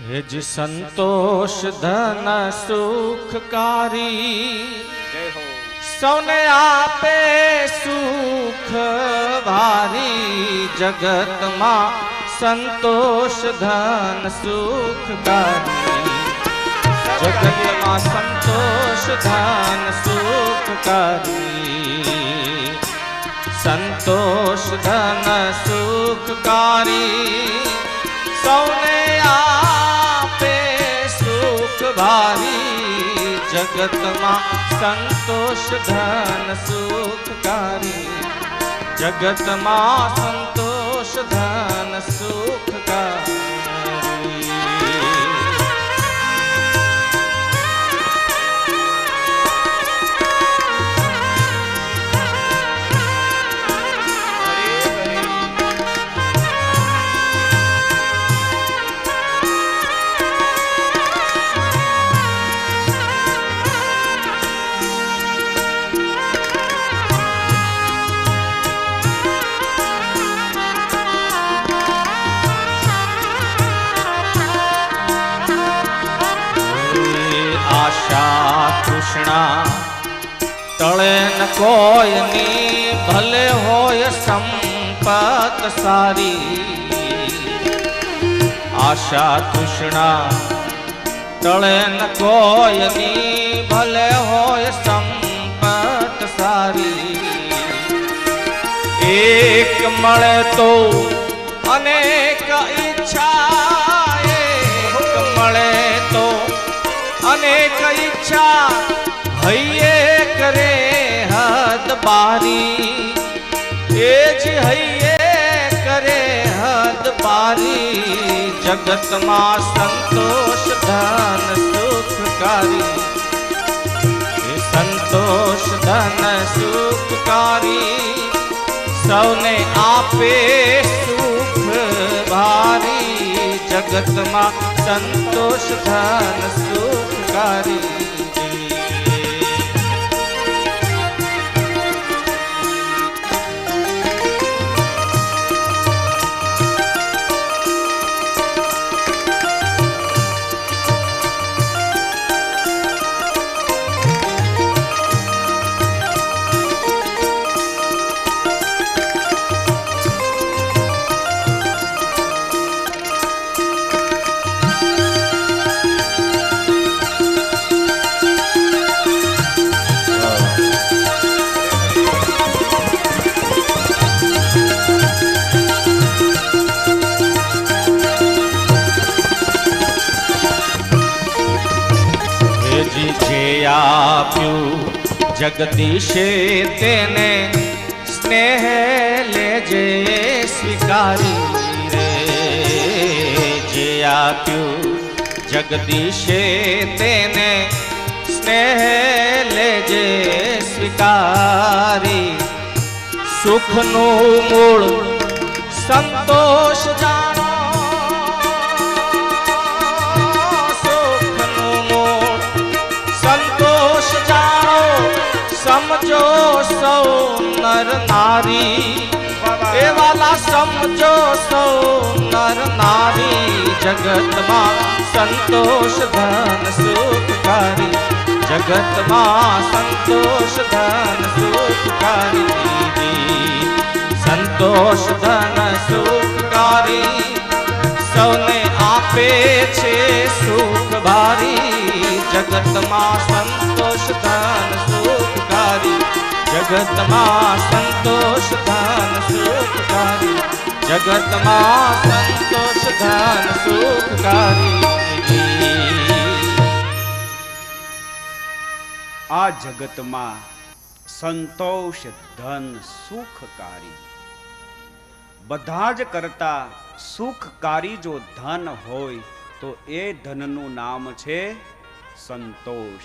हे जी संतोष धन सुखकारी सौने आपे सुख भारी जगत मां संतोष धन सुखकारी जगत मां संतोष धन सुखकारी संतोष धन सुखकारी सौने आपे सुख भारी जगत मां संतोष धन सुखकारी जगत मां संतोष धन सुखकारी आशा तृष्णा तळे न कोयनी भले होय संपत सारी आशा तृष्णा तळे न कोयनी भले होय संपत सारी एक मळे तो अनेक इच्छा एक मळे तो अनेक इच्छा हइये करे हद बारी एज हइये करे हद बारी जगत मां संतोष धन सुखकारी संतोष धन सुखकारी सौने आपे सुख भारी जगत मां संतोष धन सुखकारी आप्यू जगदीशे तेने स्नेह लेजे स्वीकारी रे जे आप्यू जगदीशे तेने स्नेह लेजे स्वीकारी सुखनु मूल संतोष जानो समझो सौ नर नारी ए वाला समझो सौ नर नारी जगत मां संतोष धन सुखकारी जगत मां संतोष धन सुखकारी संतोष धन सुखकारी सौने आपे छे सुख भारी जगत मां संतोष धन सुखकारी जगत मां संतोष धन सुखकारी जगत मां संतोष धन सुखकारी आ जगत मां संतोष धन सुखकारी बधाज करता सुखकारी जो धन होय तो ए धननु नाम छे संतोष।